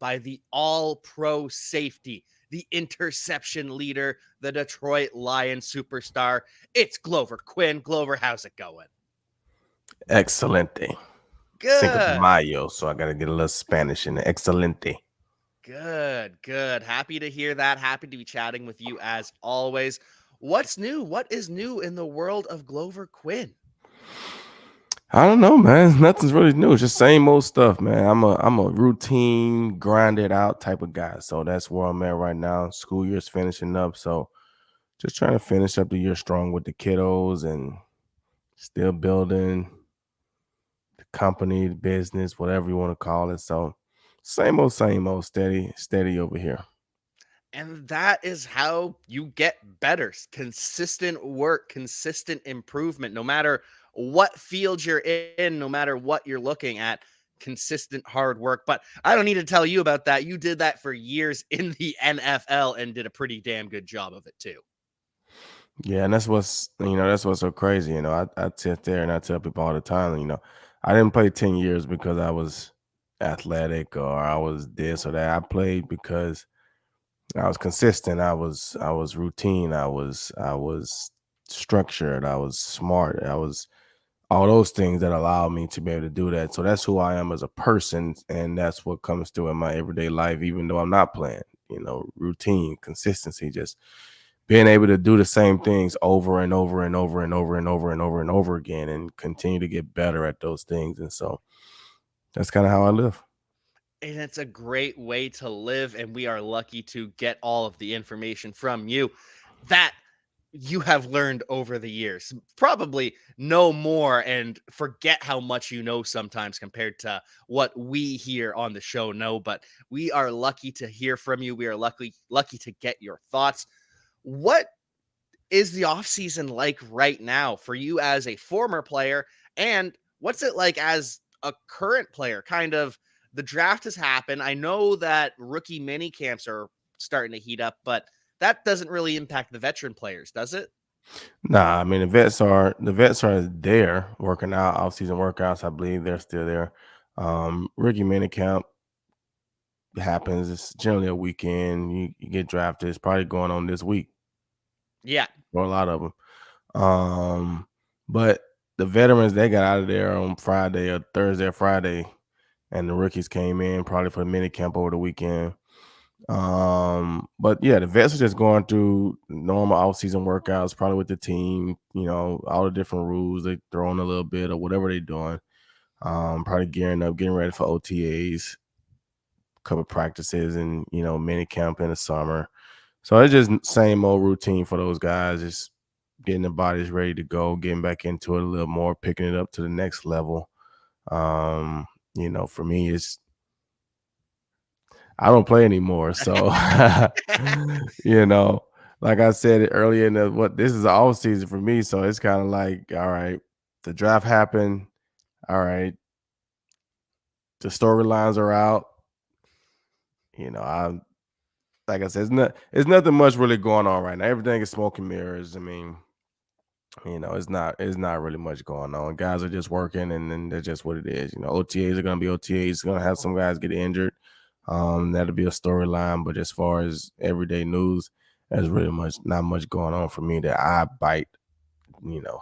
by the all-pro safety, the interception leader, the Detroit Lions superstar. It's Glover Quinn. Glover, how's it going? Excelente. Cinco de Good. Mayo, so I got to get a little Spanish in there. Excelente. Good. Happy to hear that. Happy to be chatting with you as always. What's new? What is new in the world of Glover Quinn? I don't know, man. Nothing's really new. It's just same old stuff, man. I'm a routine, grinded out type of guy. So that's where I'm at right now. School year's finishing up, so just trying to finish up the year strong with the kiddos and still building the company, the business, whatever you want to call it. So same old, steady over here. And that is how you get better. Consistent work, consistent improvement, no matter what field you're in, no matter what you're looking at, consistent hard work. But I don't need to tell you about that. You did that for years in the NFL and did a pretty damn good job of it too. Yeah, and that's what's so crazy. I sit there and I tell people all the time, I didn't play 10 years because I was athletic or I was this or that. I played because I was consistent. I was routine. I was structured. I was smart. I was all those things that allow me to be able to do that. So that's who I am as a person, and that's what comes through in my everyday life, even though I'm not playing. Routine, consistency, just being able to do the same things over and over and over and over and over and over and over again and continue to get better at those things. And so that's kind of how I live. And it's a great way to live. And we are lucky to get all of the information from you that you have learned over the years. Probably know more and forget how much you know sometimes compared to what we here on the show know. But we are lucky to hear from you. We are lucky to get your thoughts. What is the offseason like right now for you as a former player? And what's it like as a current player? Kind of the draft has happened. I know that rookie mini camps are starting to heat up, but that doesn't really impact the veteran players, does it? Nah, I mean the vets are there working out, off season workouts. I believe they're still there. Rookie minicamp happens. It's generally a weekend. You get drafted. It's probably going on this week Yeah. for a lot of them. But the veterans, they got out of there on Friday or Thursday or Friday, and the rookies came in probably for the mini camp over the weekend. But yeah, the vets are just going through normal off-season workouts, probably with the team, all the different rules they throw in a little bit or whatever they're doing. Probably gearing up, getting ready for OTAs, couple practices, and mini camp in the summer. So it's just same old routine for those guys, just getting the bodies ready to go, getting back into it a little more, picking it up to the next level. For me, I don't play anymore. So, you know, like I said earlier in what this is all season for me. So it's kind of like, all right, the draft happened. All right, the storylines are out. I like I said, it's nothing much really going on right now. Everything is smoke and mirrors. I mean, it's not really much going on. Guys are just working, and then that's just what it is. OTAs are gonna be OTAs. Gonna have some guys get injured. That'll be a storyline. But as far as everyday news, there's really not much going on for me that I bite. You know,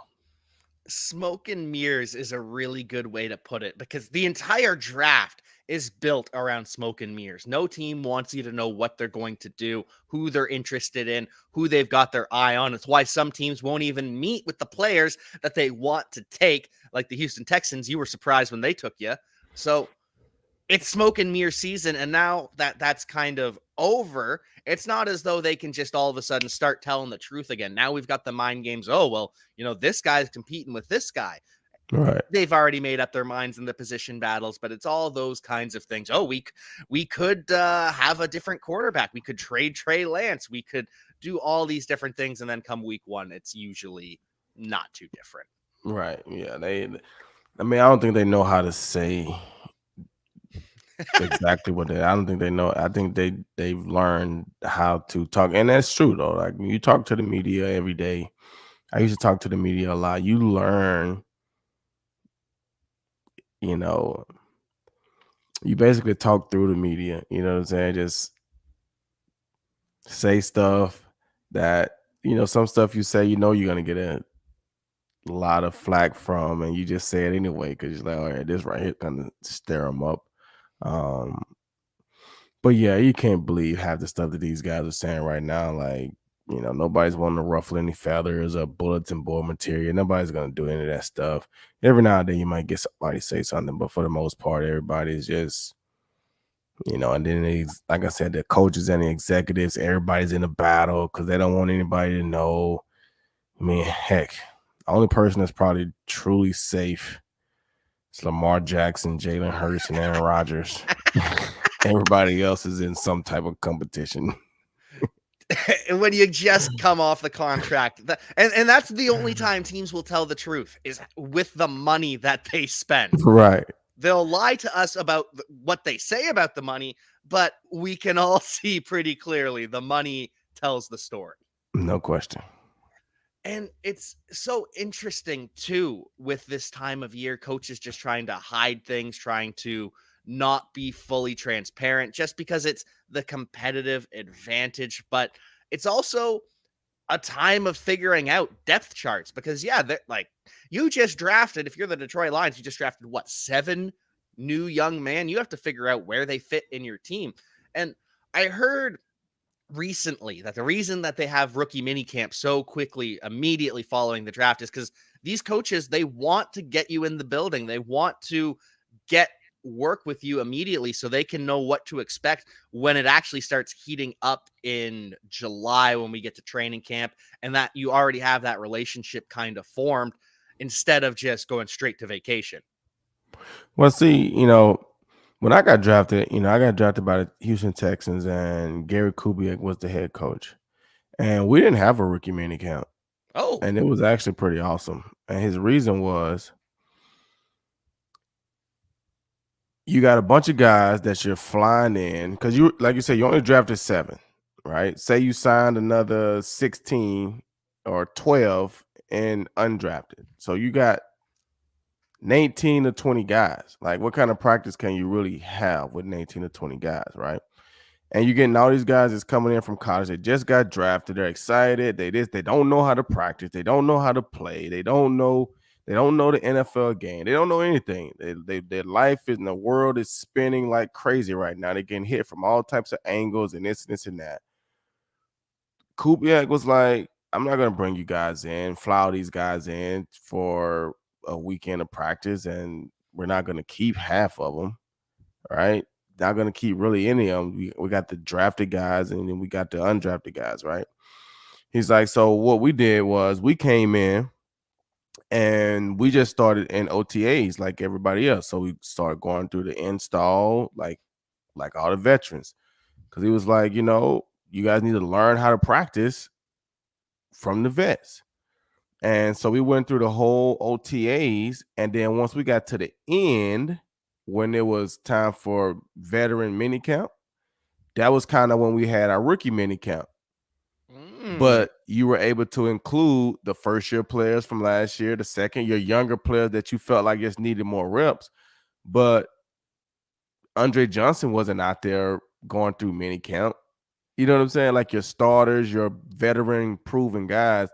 Smoke and mirrors is a really good way to put it because the entire draft is built around smoke and mirrors. No team wants you to know what they're going to do, who they're interested in, who they've got their eye on. It's why some teams won't even meet with the players that they want to take, like the Houston Texans. You were surprised when they took you. So it's smoke and mirror season, and now that that's kind of over, it's not as though they can just all of a sudden start telling the truth again. Now we've got the mind games. Oh, well, this guy's competing with this guy. right? They've already made up their minds in the position battles, but it's all those kinds of things. Oh, we could have a different quarterback. We could trade Trey Lance. We could do all these different things, and then come week one, it's usually not too different. Right. Yeah. I mean, I don't think they know how to say exactly what they. I don't think they know. I think they've learned how to talk, and that's true though. Like when you talk to the media every day, I used to talk to the media a lot. You learn, you know, you basically talk through the media. You know what I'm saying? Just say stuff that some stuff you say, you're gonna get a lot of flack from, and you just say it anyway because you're like, all right, this right here kind of stir them up. Um, but yeah, you can't believe half the stuff that these guys are saying right now. Like, nobody's wanting to ruffle any feathers or bulletin board material. Nobody's gonna do any of that stuff. Every now and then you might get somebody say something, but for the most part, everybody's just and then these, like I said, the coaches and the executives, everybody's in a battle because they don't want anybody to know. I mean, heck, the only person that's probably truly safe is Lamar Jackson, Jalen Hurts, and Aaron Rodgers. Everybody else is in some type of competition. And when you just come off the contract, and that's the only time teams will tell the truth is with the money that they spend. Right. They'll lie to us about what they say about the money, but we can all see pretty clearly the money tells the story. No question. And it's so interesting too with this time of year, coaches just trying to hide things, trying to not be fully transparent just because it's the competitive advantage. But it's also a time of figuring out depth charts because, yeah, like you just drafted, if you're the Detroit Lions, you just drafted what, 7 new young men? You have to figure out where they fit in your team. And I heard recently that the reason that they have rookie mini camp so quickly immediately following the draft is because these coaches, they want to get you in the building, they want to get work with you immediately so they can know what to expect when it actually starts heating up in July when we get to training camp, and that you already have that relationship kind of formed instead of just going straight to vacation. Well, see, when I got drafted by the Houston Texans, and Gary Kubiak was the head coach. And we didn't have a rookie mini camp. Oh. And it was actually pretty awesome. And his reason was, you got a bunch of guys that you're flying in because you, like you said, you only drafted 7, right? Say you signed another 16 or 12 and undrafted. So you got 19 to 20 guys. Like, what kind of practice can you really have with 19 to 20 guys, right? And you're getting all these guys that's coming in from college. They just got drafted. They're excited. They don't know how to practice. They don't know how to play. They don't know the NFL game. They don't know anything. Their life is in the world is spinning like crazy right now. They're getting hit from all types of angles and this and that. Kubiak was like, I'm not gonna bring you guys in, fly all these guys in for a weekend of practice, and we're not gonna keep half of them, right? Not gonna keep really any of them. We got the drafted guys and then we got the undrafted guys, right? He's like, so what we did was we came in and we just started in OTAs like everybody else. So we started going through the install like all the veterans. Cause he was like, you guys need to learn how to practice from the vets. And so we went through the whole OTAs. And then once we got to the end, when it was time for veteran mini camp, that was kind of when we had our rookie mini camp. But you were able to include the first year players from last year, the second year younger players that you felt like just needed more reps. But Andre Johnson wasn't out there going through mini camp. You know what I'm saying? Like your starters, your veteran proven guys,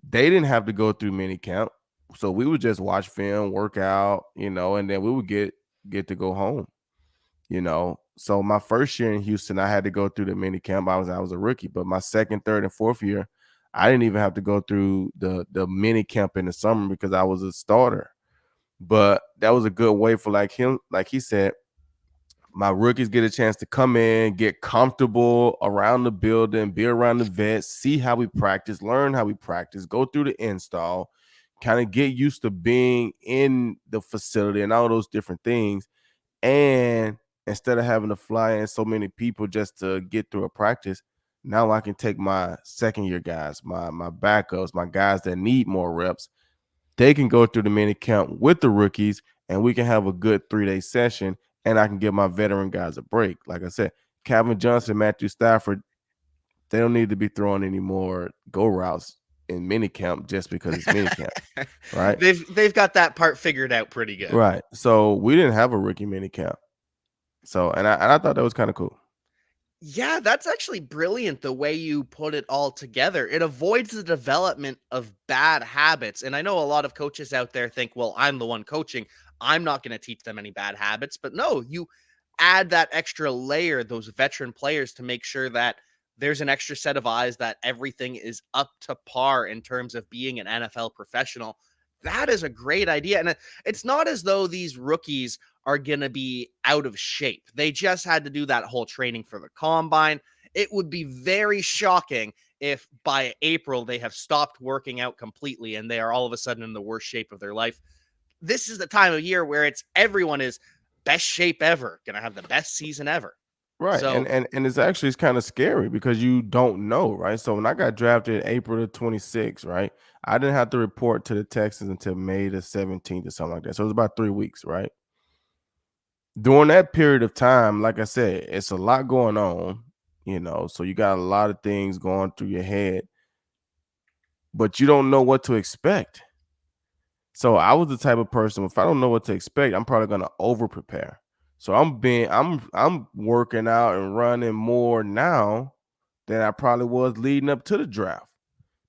they didn't have to go through mini camp. So we would just watch film, work out, and then we would get to go home. So my first year in Houston, I had to go through the mini camp. I was a rookie, but my second, third, and fourth year, I didn't even have to go through the mini camp in the summer because I was a starter. But that was a good way for like he said, my rookies get a chance to come in, get comfortable around the building, be around the vets, see how we practice, learn how we practice, go through the install, kind of get used to being in the facility and all those different things. And instead of having to fly in so many people just to get through a practice, now I can take my second year guys, my backups, my guys that need more reps. They can go through the mini camp with the rookies, and we can have a good 3-day session. And I can give my veteran guys a break. Like I said, Calvin Johnson, Matthew Stafford, they don't need to be throwing any more go routes in mini camp just because it's mini camp, right? They've got that part figured out pretty good. Right. So we didn't have a rookie mini camp. So, and I thought that was kind of cool. Yeah, that's actually brilliant the way you put it all together. It avoids the development of bad habits. And I know a lot of coaches out there think, well, I'm the one coaching. I'm not going to teach them any bad habits. But no, you add that extra layer, those veteran players, to make sure that there's an extra set of eyes, that everything is up to par in terms of being an NFL professional. That is a great idea. And it's not as though these rookies are going to be out of shape. They just had to do that whole training for the combine. It would be very shocking if by April they have stopped working out completely and they are all of a sudden in the worst shape of their life. This is the time of year where it's everyone is best shape ever, going to have the best season ever. Right. And So and it's kind of scary because you don't know, right? So when I got drafted April the 26th, right? I didn't have to report to the Texans until May the 17th or something like that. So it was about 3 weeks, right? During that period of time, like I said, it's a lot going on, so you got a lot of things going through your head, but you don't know what to expect. So I was the type of person, if I don't know what to expect, I'm probably gonna over prepare. So I'm working out and running more now than I probably was leading up to the draft.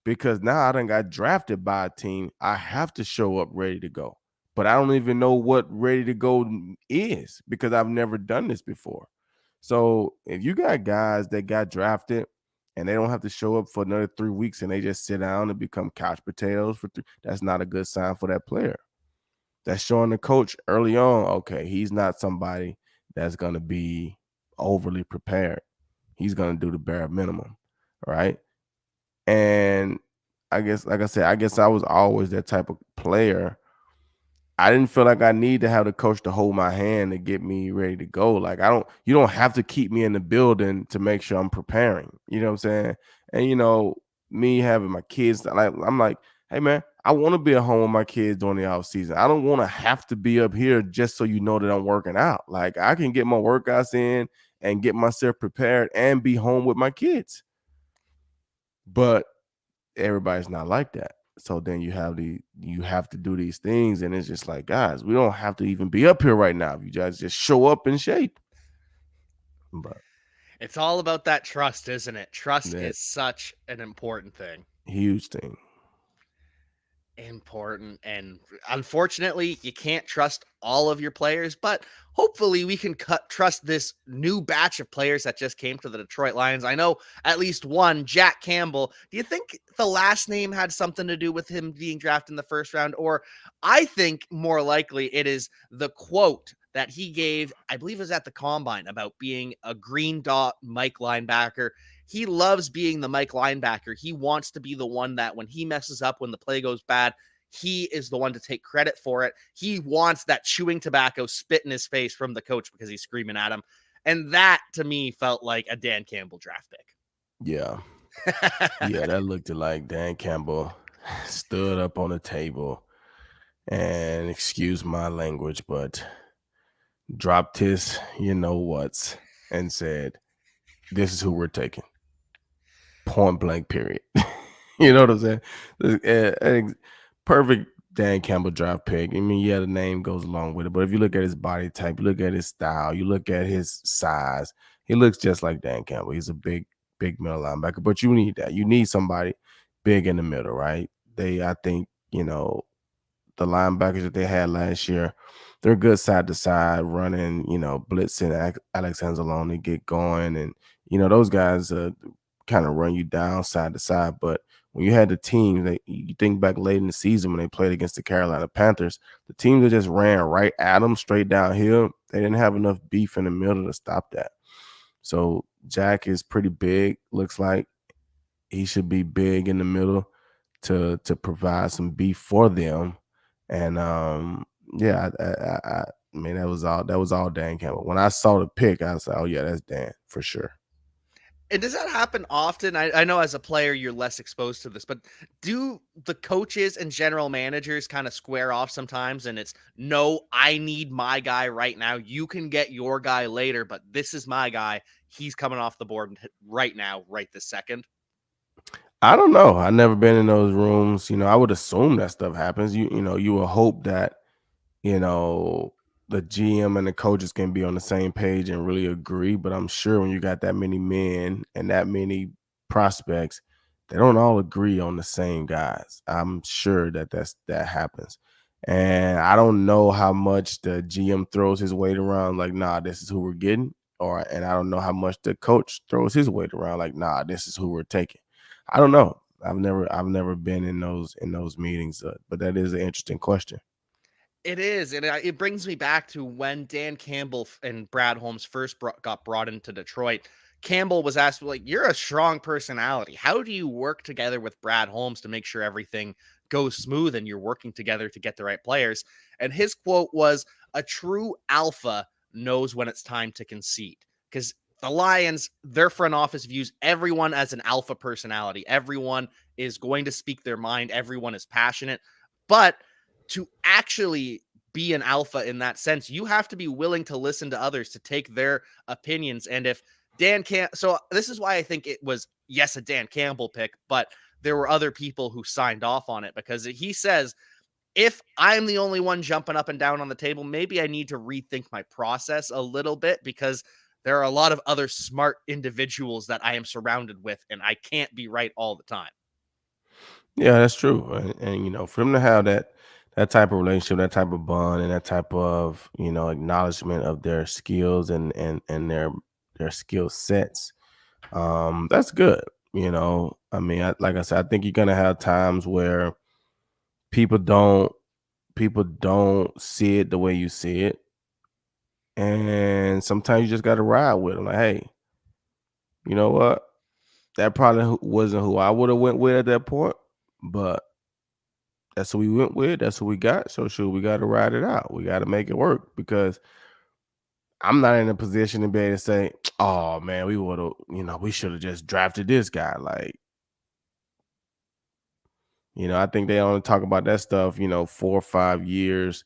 Because now I done got drafted by a team. I have to show up ready to go. But I don't even know what ready to go is because I've never done this before. So if you got guys that got drafted and they don't have to show up for another 3 weeks and they just sit down and become couch potatoes for that's not a good sign for that player. That's showing the coach early on, okay, he's not somebody that's gonna be overly prepared. He's gonna do the bare minimum, right? And I guess, like I said, I guess I was always that type of player. I didn't feel like I need to have the coach to hold my hand to get me ready to go. Like you don't have to keep me in the building to make sure I'm preparing. You know what I'm saying? And me having my kids, like I'm like, hey man, I want to be at home with my kids during the off season. I don't want to have to be up here just so you know that I'm working out. Like I can get my workouts in and get myself prepared and be home with my kids. But everybody's not like that. So then you have to do these things, and it's just like, guys, we don't have to even be up here right now. If you guys just show up in shape. But it's all about that trust, isn't it? Trust that is such an important thing. huge thing. Important, and unfortunately you can't trust all of your players, but hopefully we can trust this new batch of players that just came to the Detroit Lions. I know at least one, Jack Campbell. Do you think the last name had something to do with him being drafted in the first round? Or I think more likely it is the quote that he gave, I believe it was at the combine, about being a green dot Mike linebacker. He loves being the Mike linebacker. He wants to be the one that when he messes up, when the play goes bad, he is the one to take credit for it. He wants that chewing tobacco spit in his face from the coach because he's screaming at him. And that to me felt like a Dan Campbell draft Yeah. pick. Yeah, that looked like Dan Campbell stood up on the table and, excuse my language, but dropped his what's and said, this is who we're taking. Point blank, period. You know what I'm saying? Perfect Dan Campbell draft pick. I mean, yeah, the name goes along with it, but if you look at his body type, you look at his style, you look at his size, he looks just like Dan Campbell. He's a big middle linebacker, but you need that. You need somebody big in the middle, right? I think, the linebackers that they had last year, they're good side to side, running, blitzing Alex Anzalone to get going. And, those guys kind of run you down side to side. But when you had the teams, you think back late in the season when they played against the Carolina Panthers, the teams that just ran right at them straight downhill, they didn't have enough beef in the middle to stop that. So Jack is pretty big, looks like. He should be big in the middle to provide some beef for them. And yeah, I mean that was all Dan Campbell. When I saw the pick, I was like, oh yeah, that's Dan for sure. And does that happen often? I know as a player you're less exposed to this, but do the coaches and general managers kind of square off sometimes? And it's no, I need my guy right now. You can get your guy later, but this is my guy. He's coming off the board right now, right this second. I don't know. I never been in those rooms. I would assume that stuff happens. You will hope that, you know the GM and the coaches can be on the same page and really agree. But I'm sure when you got that many men and that many prospects, they don't all agree on the same guys. I'm sure that happens. And I don't know how much the GM throws his weight around, like, nah, this is who we're getting. And I don't know how much the coach throws his weight around, like, nah, this is who we're taking. I don't know. I've never been in those meetings, but that is an interesting question. It is, and it brings me back to when Dan Campbell and Brad Holmes first got brought into Detroit. Campbell was asked, like, "You're a strong personality. How do you work together with Brad Holmes to make sure everything goes smooth and you're working together to get the right players?" And his quote was, "A true alpha knows when it's time to concede." Because the Lions, their front office views everyone as an alpha personality. Everyone is going to speak their mind. Everyone is passionate, but to actually be an alpha in that sense, you have to be willing to listen to others, to take their opinions. And if Dan can't, so this is why I think it was, yes, a Dan Campbell pick, but there were other people who signed off on it because he says, if I'm the only one jumping up and down on the table, maybe I need to rethink my process a little bit because there are a lot of other smart individuals that I am surrounded with, and I can't be right all the time. Yeah, that's true. And for them to have that type of relationship, that type of bond, and that type of acknowledgement of their skills and their skill sets, that's good. I mean, like I said, I think you're gonna have times where people don't people don't see it the way you see it, and sometimes you just got to ride with them. Like, hey, you know what? That probably wasn't who I would have went with at that point, but that's who we went with. That's who we got. So sure, we got to ride it out. We got to make it work because I'm not in a position to be able to say, "Oh man, we would have, we should have just drafted this guy." Like, I think they only talk about that stuff, 4 or 5 years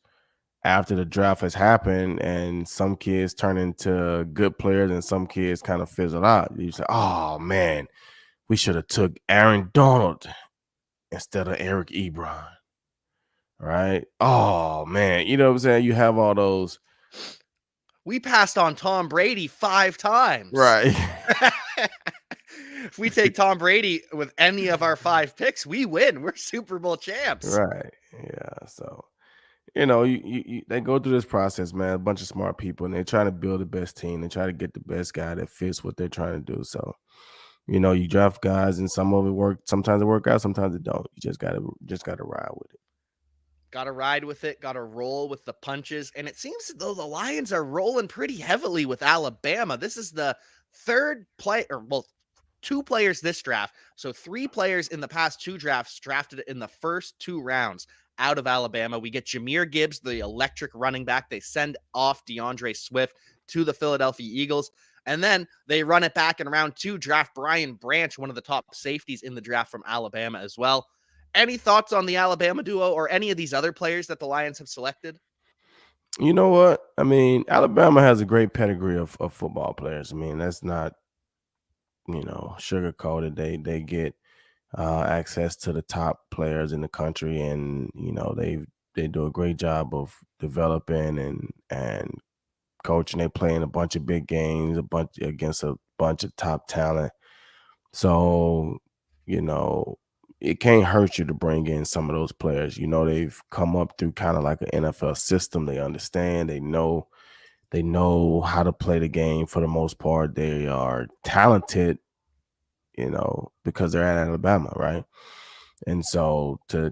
after the draft has happened, and some kids turn into good players, and some kids kind of fizzle out. You say, "Oh man, we should have took Aaron Donald instead of Eric Ebron." Right? Oh man, you know what I'm saying? You have all those. We passed on Tom Brady 5 times. Right. If we take Tom Brady with any of our 5 picks, we win. We're Super Bowl champs. Right. Yeah. So, they go through this process, man. A bunch of smart people, and they try to build the best team. They try to get the best guy that fits what they're trying to do. So, you draft guys, and some of it work. Sometimes it work out, sometimes it don't. You just gotta ride with it. Got to ride with it, got to roll with the punches. And it seems as though the Lions are rolling pretty heavily with Alabama. This is the third play, or well, 2 players this draft. So 3 players in the past 2 drafts drafted in the first 2 rounds out of Alabama. We get Jameer Gibbs, the electric running back. They send off DeAndre Swift to the Philadelphia Eagles. And then they run it back in round 2, draft Brian Branch, one of the top safeties in the draft from Alabama as well. Any thoughts on the Alabama duo or any of these other players that the Lions have selected? You know what? I mean, Alabama has a great pedigree of football players. I mean, that's not, sugar coated. They get access to the top players in the country, and they do a great job of developing and coaching. They play in a bunch of big games, a bunch against a bunch of top talent. So, you know, it can't hurt you to bring in some of those players. They've come up through kind of like an NFL system. They understand, they know how to play the game for the most part. They are talented, because they're at Alabama, right? And so to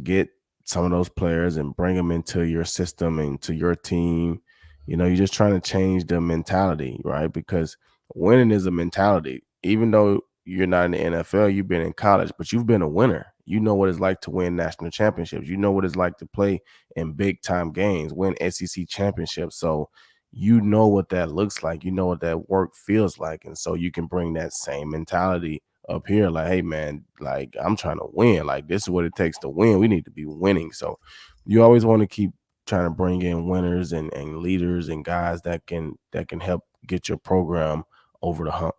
get some of those players and bring them into your system and to your team, you're just trying to change the mentality, right? Because winning is a mentality. Even though you're not in the NFL, you've been in college, but you've been a winner. You know what it's like to win national championships. You know what it's like to play in big time games, win SEC championships. So you know what that looks like. You know what that work feels like. And so you can bring that same mentality up here. Like, hey, man, like, I'm trying to win. Like, this is what it takes to win. We need to be winning. So you always want to keep trying to bring in winners and leaders and guys that can help get your program over the hump.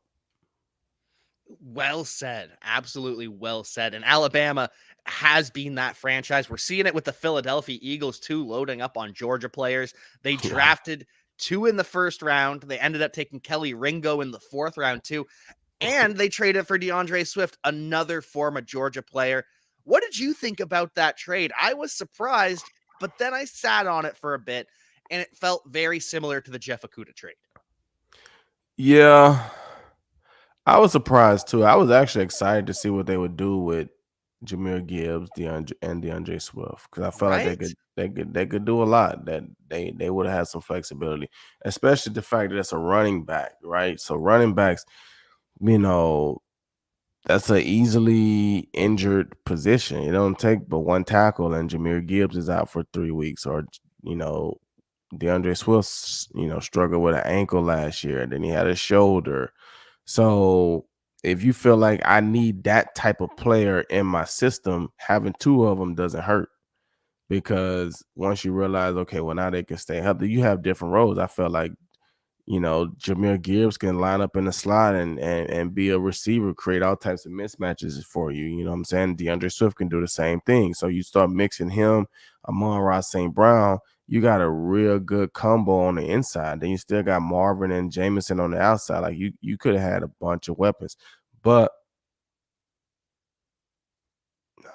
Well said. Absolutely well said. And Alabama has been that franchise. We're seeing it with the Philadelphia Eagles too, loading up on Georgia players. They Yeah. drafted two in the first round. They ended up taking Kelly Ringo in the fourth round too. And they traded for DeAndre Swift, another former Georgia player. What did you think about that trade? I was surprised, but then I sat on it for a bit and it felt very similar to the Jeff Okuda trade. Yeah. I was surprised too. I was actually excited to see what they would do with Jameer Gibbs, DeAndre Swift, because I felt like they Right? could they could do a lot. That they would have had some flexibility, especially the fact that it's a running back, right? So running backs, you know, that's a easily injured position. It don't take but one tackle, and Jameer Gibbs is out for 3 weeks, or you know, DeAndre Swift, struggled with an ankle last year, and then he had a shoulder. So if you feel like I need that type of player in my system, having two of them doesn't hurt, because once you realize, okay, well, now they can stay healthy, you have different roles. I felt like, Jameer Gibbs can line up in the slot and be a receiver, create all types of mismatches for you. You know what I'm saying? DeAndre Swift can do the same thing. So you start mixing him, Amon-Ra St. Brown, you got a real good combo on the inside. Then you still got Marvin and Jameson on the outside. Like you could have had a bunch of weapons. But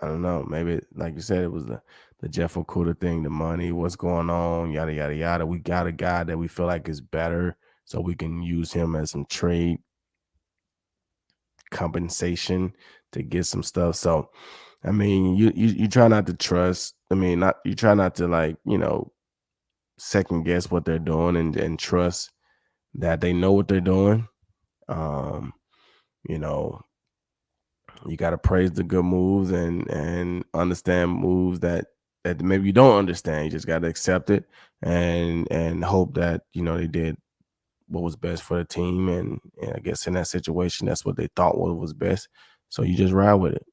I don't know. Maybe, like you said, it was the Jeff Okuda thing, the money, what's going on, yada yada yada. We got a guy that we feel like is better, so we can use him as some trade compensation to get some stuff. So, I mean, you try not to trust. I mean, not you try not to, like, second guess what they're doing, and trust that they know what they're doing. Um, you know, you got to praise the good moves, and understand moves that maybe you don't understand. You just got to accept it, and hope that they did what was best for the team. And I guess in that situation, that's what they thought was best. So you just ride with it.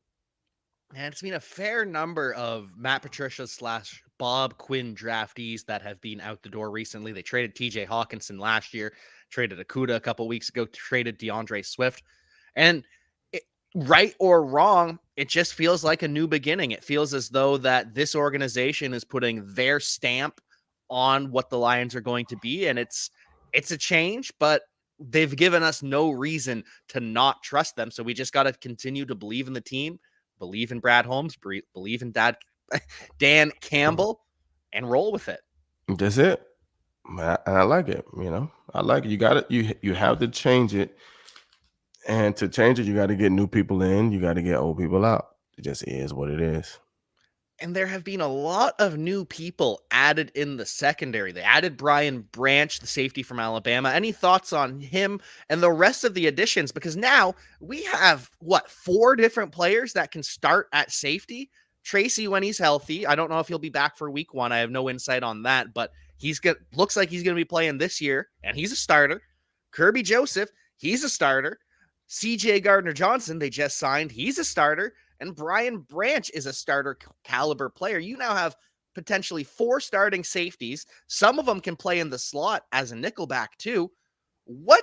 And it's been a fair number of Matt Patricia slash Bob Quinn draftees that have been out the door recently. They traded TJ Hawkinson last year, traded Akuda a couple weeks ago, traded DeAndre Swift. And it, right or wrong, it just feels like a new beginning. It feels as though that this organization is putting their stamp on what the Lions are going to be. And it's a change, but they've given us no reason to not trust them. So we just got to continue to Bleav in the team, Bleav in Brad Holmes, Bleav in Dan Campbell, and roll with it. That's it. And I like it. I like it. You got it. You have to change it, and to change it, you got to get new people in. You got to get old people out. It just is what it is. And there have been a lot of new people added in the secondary. They added Brian Branch, the safety from Alabama. Any thoughts on him and the rest of the additions? Because now we have what, four different players that can start at safety. Tracy, when he's healthy, I don't know if he'll be back for week one. I have no insight on that, but looks like he's going to be playing this year, and he's a starter. Kirby Joseph, he's a starter. CJ Gardner Johnson, they just signed, he's a starter. And Brian Branch is a starter caliber player. You now have potentially four starting safeties. Some of them can play in the slot as a nickelback too. What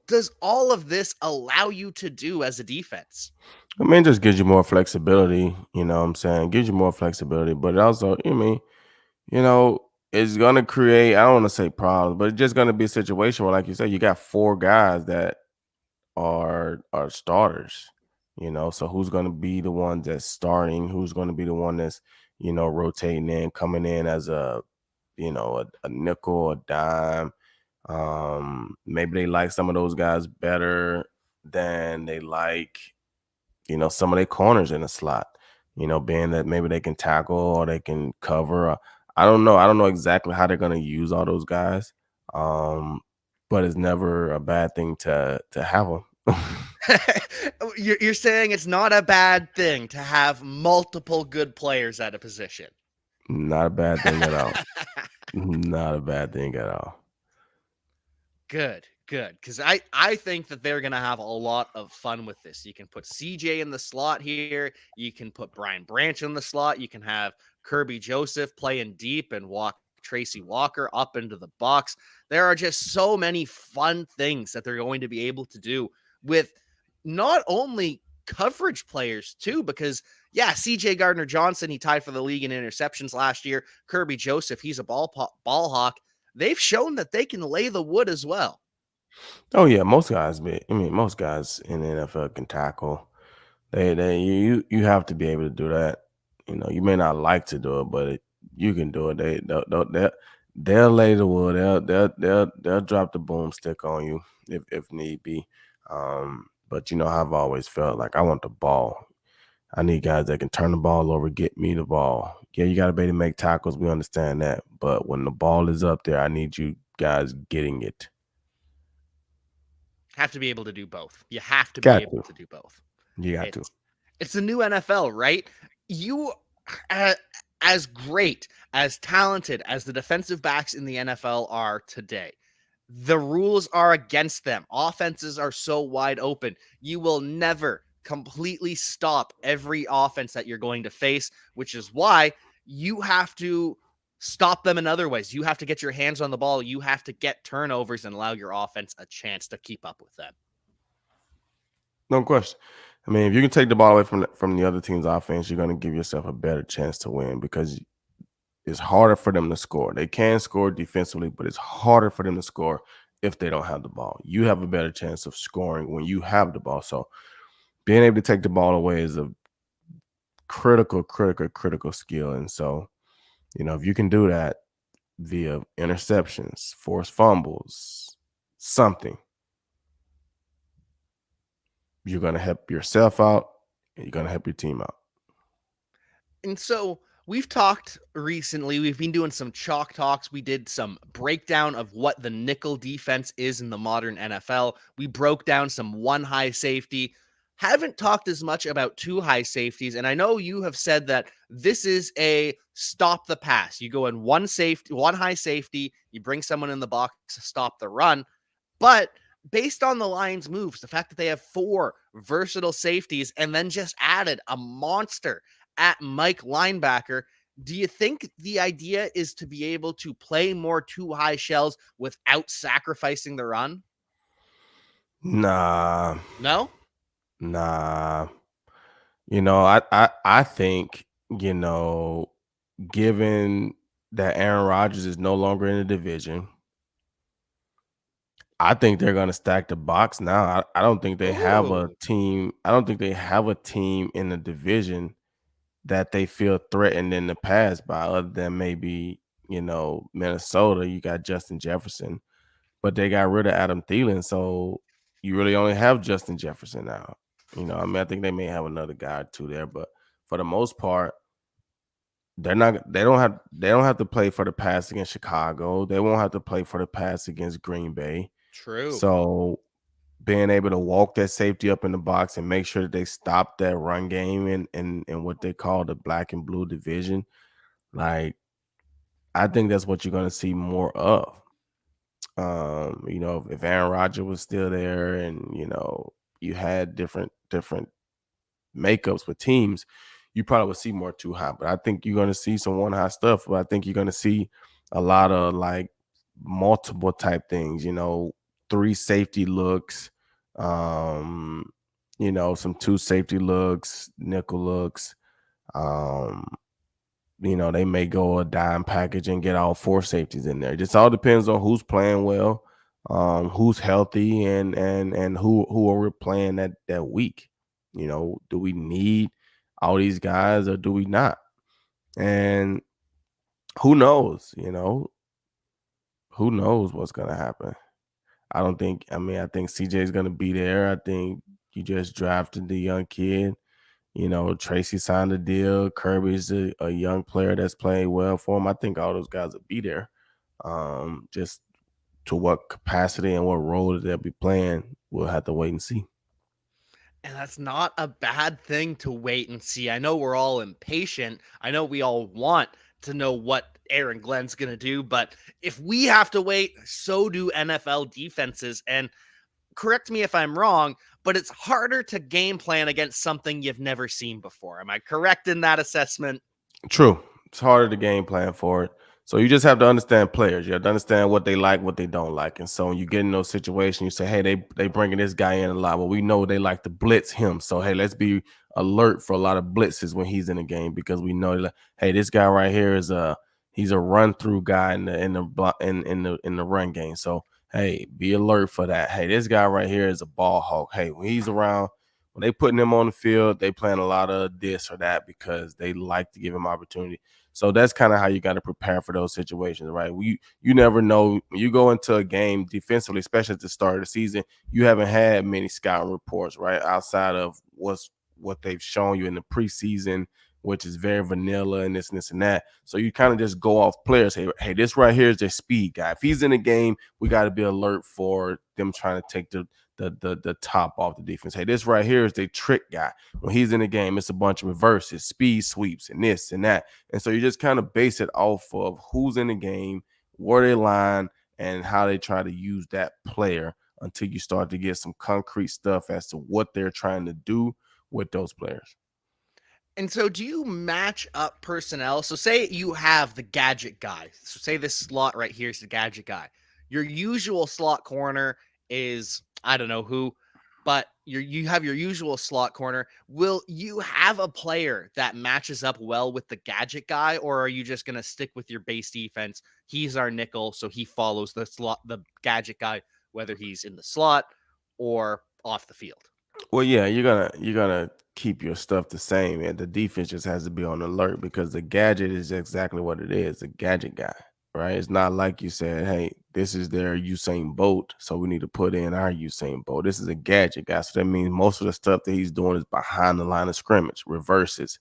does all of this allow you to do as a defense? I mean, it just gives you more flexibility. You know what I'm saying? Gives you more flexibility, but it also, you know, it's gonna create, I don't want to say problems, but it's just gonna be a situation where, like you said, you got four guys that are starters. So who's gonna be the one that's starting? Who's gonna be the one that's, rotating in, coming in as a nickel, a dime. Maybe they like some of those guys better than they like, some of their corners in the slot, being that maybe they can tackle or they can cover. I don't know. I don't know exactly how they're going to use all those guys. Um, but it's never a bad thing to have them. You're saying it's not a bad thing to have multiple good players at a position. Not a bad thing at all. Not a bad thing at all. Good, good. Because I think that they're going to have a lot of fun with this. You can put CJ in the slot here. You can put Brian Branch in the slot. You can have Kirby Joseph playing deep and walk Tracy Walker up into the box. There are just so many fun things that they're going to be able to do with not only coverage players too, because yeah, CJ Gardner Johnson, he tied for the league in interceptions last year. Kirby Joseph, he's a ball hawk. They've shown that they can lay the wood as well. Oh yeah, most guys. I mean, most guys in the NFL can tackle. You have to be able to do that. You know, you may not like to do it, but you can do it. They'll lay the wood. They'll drop the boomstick on you if need be. But you know, I've always felt like I want the ball. I need guys that can turn the ball over, get me the ball. Yeah, you got to be able to make tackles. We understand that. But when the ball is up there, I need you guys getting it. Have to be able to do both. You have to be Got able to. to do both. You got to. It's the new NFL, right? You, uh, as great, as talented as the defensive backs in the NFL are today, the rules are against them. Offenses are so wide open. You will never completely stop every offense that you're going to face, which is why you have to stop them in other ways. You have to get your hands on the ball. You have to get turnovers and allow your offense a chance to keep up with them. No question. I mean, if you can take the ball away from the other team's offense, you're going to give yourself a better chance to win because it's harder for them to score. They can score defensively, but it's harder for them to score if they don't have the ball. You have a better chance of scoring when you have the ball. So being able to take the ball away is a critical skill. And so, you know, if you can do that via interceptions, forced fumbles, something, you're going to help yourself out and you're going to help your team out. And so we've talked recently, we've been doing some chalk talks. We did some breakdown of what the nickel defense is in the modern NFL. We broke down some one high safety. Haven't talked as much about two high safeties. And I know you have said that this is a stop the pass. You go in one high safety, you bring someone in the box to stop the run. But based on the Lions' moves, the fact that they have four versatile safeties and then just added a monster at Mike linebacker, do you think the idea is to be able to play more two high shells without sacrificing the run? Nah, No? nah. You know, I think, you know, given that Aaron Rodgers is no longer in the division, I think they're gonna stack the box now. I don't think they have a Ooh, team. I don't think they have a team in the division that they feel threatened in the past by, other than maybe, you know, Minnesota. You got Justin Jefferson, but they got rid of Adam Thielen, so you really only have Justin Jefferson now. You know, I mean, I think they may have another guy or two there, but for the most part, they're not. They don't have to play for the pass against Chicago. They won't have to play for the pass against Green Bay. true. So being able to walk that safety up in the box and make sure that they stop that run game in what they call the black and blue division, like I think that's what you're going to see more of. You know, if Aaron Rodgers was still there, and you know you had different makeups with teams, you probably would see more two high. But I think you're going to see some one high stuff. But I think you're going to see a lot of like multiple type things. You know, three safety looks, um, you know, some two safety looks, nickel looks. Um, you know, they may go a dime package and get all four safeties in there. It just all depends on who's playing well, who's healthy, and who are we playing that week. You know, do we need all these guys or do we not? And who knows? You know, who knows what's gonna happen? I don't think. I mean, I think CJ is gonna be there. I think you just drafted the young kid. You know, Tracy signed a deal. Kirby's a young player that's playing well for him. I think all those guys will be there. Just to what capacity and what role they'll be playing, we'll have to wait and see. And that's not a bad thing to wait and see. I know we're all impatient. I know we all want to know what Aaron Glenn's going to do, but if we have to wait, so do NFL defenses. And correct me if I'm wrong, but it's harder to game plan against something you've never seen before. Am I correct in that assessment? True. It's harder to game plan for it. So you just have to understand players. You have to understand what they like, what they don't like. And so when you get in those situations, you say, "Hey, they bringing this guy in a lot. Well, we know they like to blitz him. So hey, let's be alert for a lot of blitzes when he's in the game because we know, like, hey, this guy right here is he's a run through guy in the run game. So hey, be alert for that. Hey, this guy right here is a ball hawk. Hey, when he's around, when they putting him on the field, they playing a lot of this or that because they like to give him opportunity. So that's kind of how you got to prepare for those situations, right? You never know when you go into a game defensively, especially at the start of the season. You haven't had many scouting reports, right, outside of what they've shown you in the preseason, which is very vanilla and this and that. So you kind of just go off players. Hey, this right here is their speed guy. If he's in the game, we got to be alert for them trying to take the top off the defense. Hey, this right here is the trick guy. When he's in the game, it's a bunch of reverses, speed sweeps, and this and that. And so you just kind of base it off of who's in the game, where they line, and how they try to use that player until you start to get some concrete stuff as to what they're trying to do with those players. And so do you match up personnel? So say you have the gadget guy. So say this slot right here is the gadget guy. Your usual slot corner is I don't know who, but you have your usual slot corner. Will you have a player that matches up well with the gadget guy, or are you just gonna stick with your base defense? He's our nickel, so he follows the gadget guy, whether he's in the slot or off the field. Well, yeah, you're gonna keep your stuff the same, and the defense just has to be on alert because the gadget is exactly what it is, a gadget guy, right? It's not like you said, "Hey, this is their Usain Bolt, so we need to put in our Usain Bolt." This is a gadget guy, so that means most of the stuff that he's doing is behind the line of scrimmage, reverses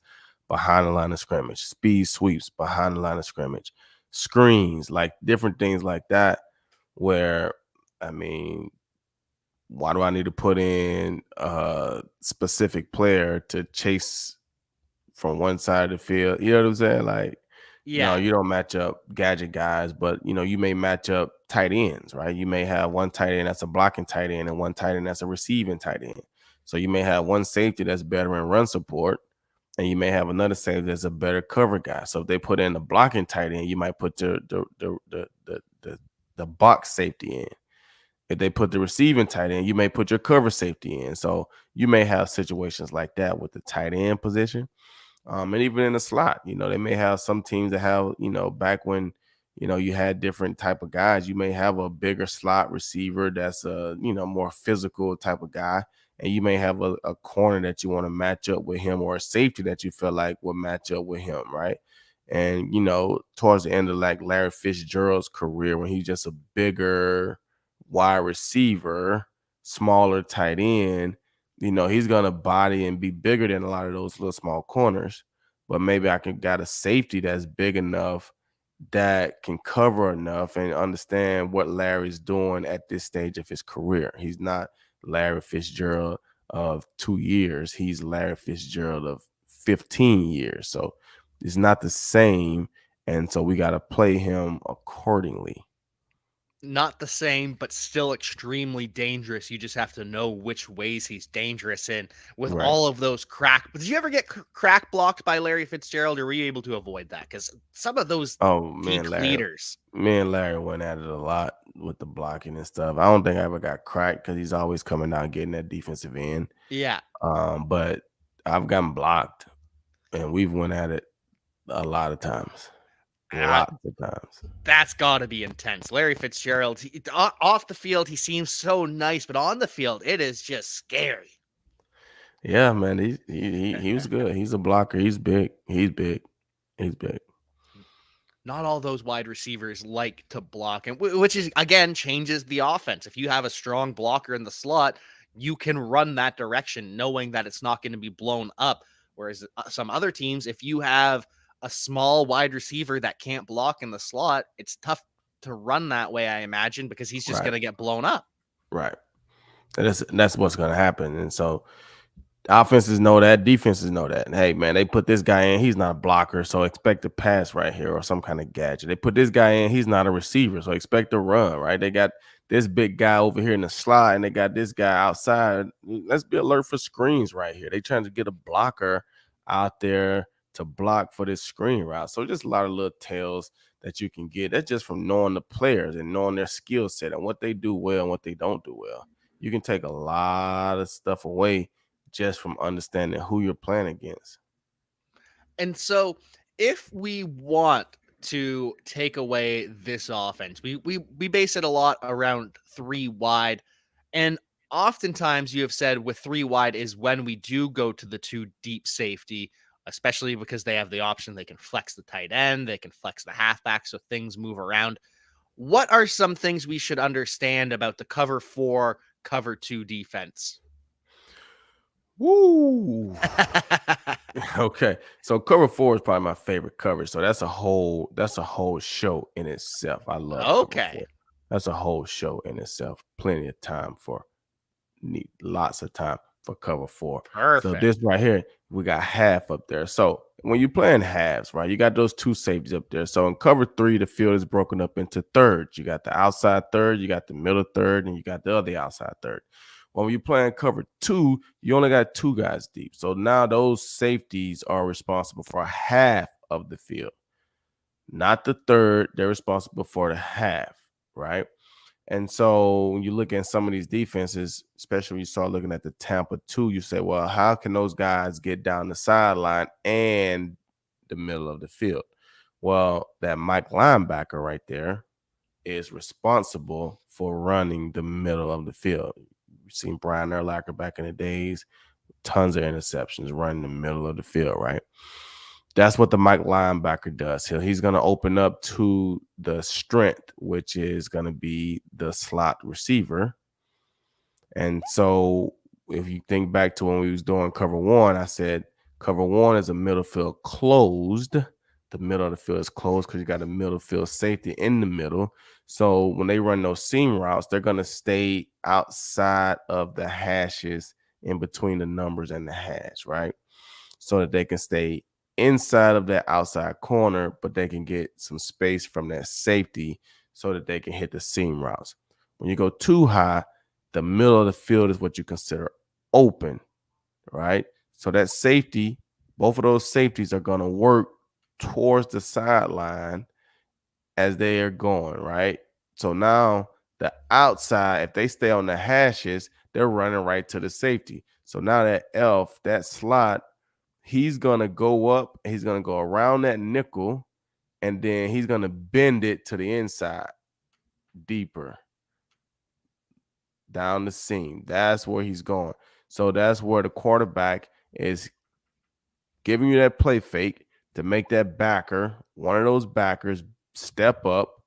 behind the line of scrimmage, speed sweeps behind the line of scrimmage, screens, like different things like that. Where, I mean, why do I need to put in a specific player to chase from one side of the field? You know what I'm saying? Like, no, Yeah. you don't match up gadget guys, but you may match up tight ends, right? You may have one tight end that's a blocking tight end and one tight end that's a receiving tight end. So you may have one safety that's better in run support, and you may have another safety that's a better cover guy. So if they put in the blocking tight end, you might put the box safety in. If they put the receiving tight end, you may put your cover safety in. So you may have situations like that with the tight end position. And even in the slot, they may have some teams that have, back when, you had different type of guys, you may have a bigger slot receiver that's a, more physical type of guy. And you may have a corner that you want to match up with him or a safety that you feel like will match up with him, right? And, towards the end of like Larry Fitzgerald's career, when he's just a bigger wide receiver, smaller tight end, he's gonna body and be bigger than a lot of those little small corners. But maybe I can got a safety that's big enough that can cover enough and understand what Larry's doing at this stage of his career. He's not Larry Fitzgerald of 2 years. He's Larry Fitzgerald of 15 years. So it's not the same. And so we got to play him accordingly. Not the same, but still extremely dangerous. You just have to know which ways he's dangerous in with Right. all of those crack. But did you ever get crack blocked by Larry Fitzgerald, or were you able to avoid that? Because some of those Oh, peak leaders, Me and Larry went at it a lot with the blocking and stuff. I don't think I ever got cracked because he's always coming out getting that defensive end. yeah, But I've gotten blocked, and we've went at it a lot of times, uh, lots of times. that's got to be intense. Larry Fitzgerald, off the field, he seems so nice, but on the field, it is just scary. Yeah, man, he was good. He's a blocker. He's big. He's big. He's big. Not all those wide receivers like to block, and which is again changes the offense. If you have a strong blocker in the slot, you can run that direction knowing that it's not going to be blown up. Whereas some other teams, if you have a small wide receiver that can't block in the slot, it's tough to run that way, I imagine, because he's just Right, going to get blown up. right. And that's what's gonna happen. And so offenses know that, defenses know that. And hey, man, they put this guy in, he's not a blocker, so expect a pass right here or some kind of gadget. They put this guy in, he's not a receiver, so expect a run, right? They got this big guy over here in the slot, and they got this guy outside. Let's be alert for screens right here. They trying to get a blocker out there to block for this screen route. So just a lot of little tails that you can get. That's just from knowing the players and knowing their skill set and what they do well and what they don't do well. You can take a lot of stuff away just from understanding who you're playing against. And so if we want to take away this offense, we base it a lot around three wide. And oftentimes you have said with three wide is when we do go to the two deep safety, especially because they have the option. They can flex the tight end, they can flex the halfback, so things move around. What are some things we should understand about the cover four, cover two defense? Woo. Okay. So cover four is probably my favorite coverage. So that's a whole show in itself. I love cover Okay, four. That's a whole show in itself. Plenty of time for need lots of time for cover four. So perfect. this right here, we got half up there. So when you're playing halves, right, you got those two safeties up there. So in cover three, the field is broken up into thirds. You got the outside third, you got the middle third, and you got the other outside third. When you're playing cover two, you only got two guys deep. So now those safeties are responsible for half of the field, not the third. They're responsible for the half, right? And so when you look at some of these defenses, especially when you start looking at the Tampa 2, you say, well, how can those guys get down the sideline and the middle of the field? Well, that Mike linebacker right there is responsible for running the middle of the field. You've seen Brian Urlacher back in the days, tons of interceptions running the middle of the field, right? That's what the Mike linebacker does. He's going to open up to the strength, which is going to be the slot receiver. And so if you think back to when we was doing cover one, I said cover one is a middle field closed. The middle of the field is closed because you got a middle field safety in the middle. So when they run those seam routes, they're going to stay outside of the hashes in between the numbers and the hash, right? So that they can stay inside of that outside corner, but they can get some space from that safety so that they can hit the seam routes. When you go too high, the middle of the field is what you consider open, right? So that safety, both of those safeties are going to work towards the sideline as they are going, right? So now the outside, if they stay on the hashes, they're running right to the safety. So now that elf, that slot, he's going to go up, he's going to go around that nickel, and then he's going to bend it to the inside deeper down the seam. That's where he's going. So that's where the quarterback is giving you that play fake to make that backer, one of those backers, step up,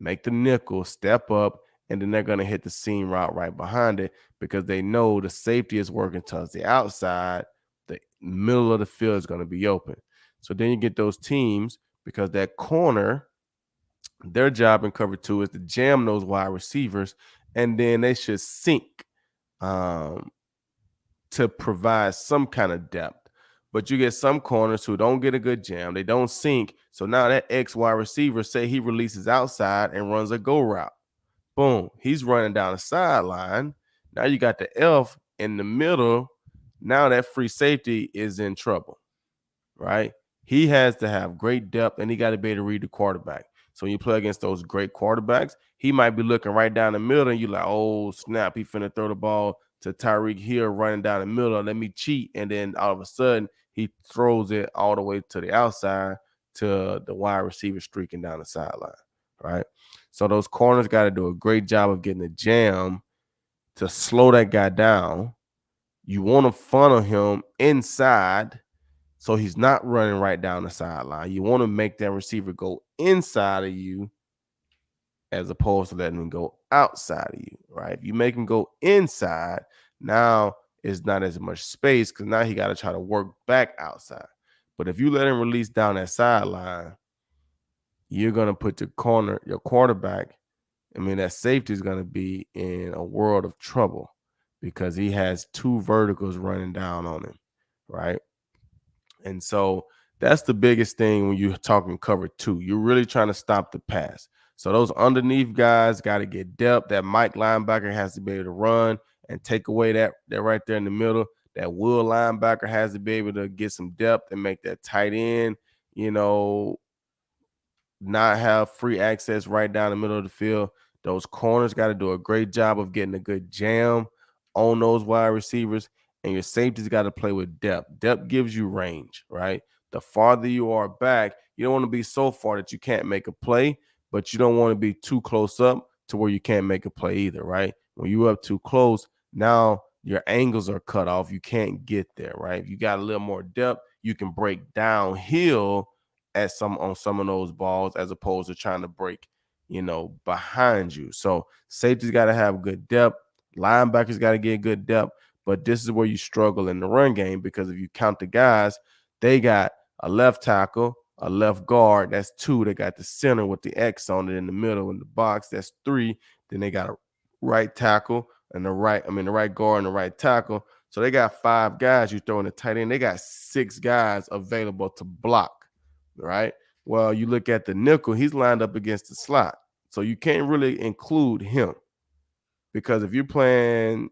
make the nickel, step up, and then they're going to hit the seam route right behind it because they know the safety is working towards the outside. The middle of the field is going to be open. So then you get those teams because that corner, their job in cover two is to jam those wide receivers, and then they should sink to provide some kind of depth. But you get some corners who don't get a good jam. They don't sink. So now that X wide receiver, say he releases outside and runs a go route. Boom. He's running down the sideline. Now you got the elf in the middle. Now that free safety is in trouble, right? He has to have great depth and he got to be able to read the quarterback. So when you play against those great quarterbacks, he might be looking right down the middle and you're like, oh, snap, he finna throw the ball to Tyreek Hill running down the middle. Let me cheat. And then all of a sudden, he throws it all the way to the outside to the wide receiver streaking down the sideline, right? So those corners got to do a great job of getting the jam to slow that guy down. You want to funnel him inside so he's not running right down the sideline. You want to make that receiver go inside of you as opposed to letting him go outside of you, right? If you make him go inside, now it's not as much space because now he got to try to work back outside. But if you let him release down that sideline, you're going to put your quarterback, that safety is going to be in a world of trouble because he has two verticals running down on him, right? And so that's the biggest thing when you're talking cover two. You're really trying to stop the pass. So those underneath guys got to get depth. That Mike linebacker has to be able to run and take away that right there in the middle. That Will linebacker has to be able to get some depth and make that tight end, not have free access right down the middle of the field. Those corners got to do a great job of getting a good jam on those wide receivers, and your safeties got to play with depth. Depth gives you range, right? The farther you are back, you don't want to be so far that you can't make a play, but you don't want to be too close up to where you can't make a play either, right? When you up too close, now your angles are cut off. You can't get there, right? If you got a little more depth, you can break downhill at some on some of those balls as opposed to trying to break, behind you. So safety's got to have good depth. Linebackers got to get good depth. But this is where you struggle in the run game because if you count the guys, they got a left tackle, a left guard. That's two. They got the center with the X on it in the middle in the box. That's three. Then they got a right tackle and the right guard and the right tackle. So they got five guys you throw in the tight end. They got six guys available to block, right? Well, you look at the nickel, he's lined up against the slot. So you can't really include him because if you're playing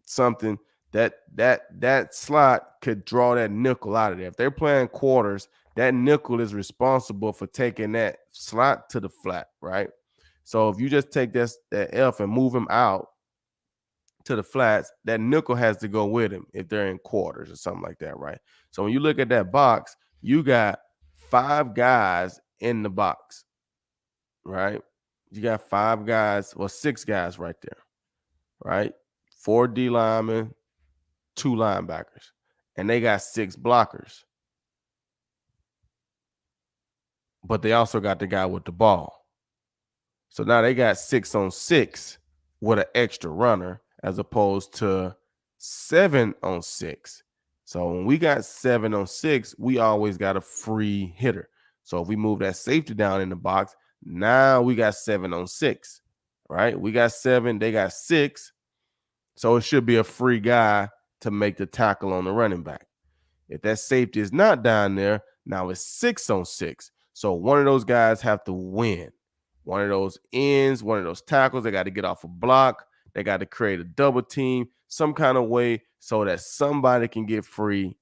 something that slot could draw that nickel out of there. If they're playing quarters, that nickel is responsible for taking that slot to the flat, right? So if you just take that F and move him out to the flats, that nickel has to go with him if they're in quarters or something like that, right? So when you look at that box, you got five guys in the box, right? You got five guys, well, six guys right there, right? Four D linemen, two linebackers, and they got six blockers. But they also got the guy with the ball. So now they got 6-on-6 with an extra runner as opposed to 7-on-6. So when we got 7-on-6, we always got a free hitter. So if we move that safety down in the box, now we got 7-on-6, right? We got 7, they got 6. So it should be a free guy to make the tackle on the running back. If that safety is not down there, now it's 6-on-6. So one of those guys have to win. One of those ends, one of those tackles, they got to get off a block. They got to create a double team some kind of way so that somebody can get free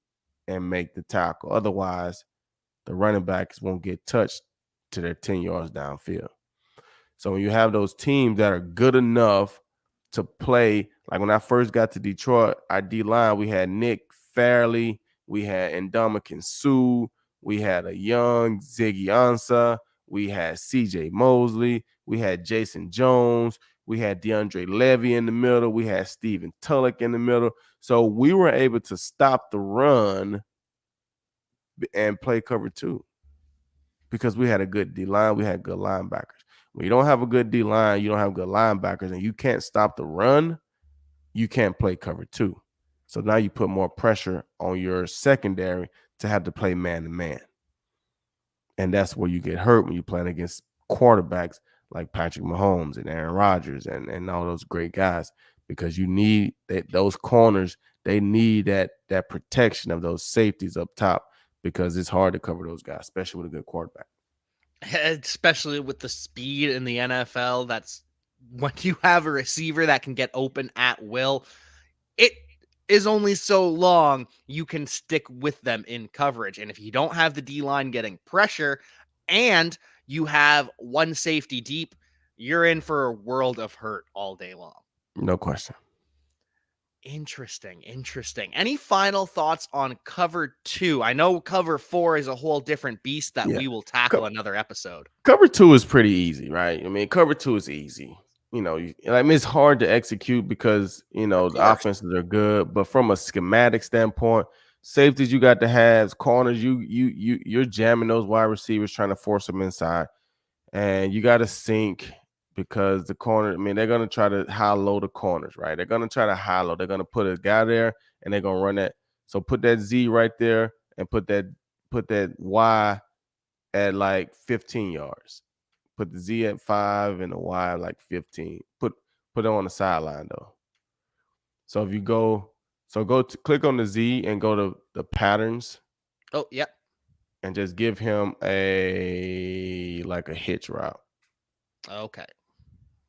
and make the tackle. Otherwise, the running backs won't get touched to their 10 yards downfield. So when you have those teams that are good enough to play, like when I first got to Detroit, our D line, we had Nick Fairley, we had Ndamukong Suh, we had a young Ziggy Ansah, we had CJ Mosley, we had Jason Jones, we had DeAndre Levy in the middle, we had Stephen Tulloch in the middle. So we were able to stop the run and play cover two because we had a good D line, we had good linebackers. When you don't have a good D line, you don't have good linebackers, and you can't stop the run, you can't play cover two. So now you put more pressure on your secondary to have to play man to man. And that's where you get hurt when you're playing against quarterbacks like Patrick Mahomes and Aaron Rodgers and all those great guys, because you need those corners, they need that protection of those safeties up top because it's hard to cover those guys, especially with a good quarterback. Especially with the speed in the NFL. That's when you have a receiver that can get open at will. It is only so long you can stick with them in coverage. And if you don't have the D line getting pressure and you have one safety deep, you're in for a world of hurt all day long. No question. Interesting. Any final thoughts on cover 2? I know cover 4 is a whole different beast that Yeah. we will tackle another episode. Cover two is pretty easy, right? I mean, cover two is easy. It's hard to execute because Of the course. offenses are good, but from a schematic standpoint, safeties you got to have, corners you're jamming those wide receivers trying to force them inside, and you got to sink because the corner. I mean, they're gonna try to high low the corners, right? They're gonna try to high low. They're gonna put a guy there and they're gonna run that. So put that Z right there and put that Y at like 15 yards. Put the Z at 5 and the Y at like 15. Put it on the sideline though. So if you click on the Z and go to the patterns Oh, yep. and just give him a hitch route. Okay.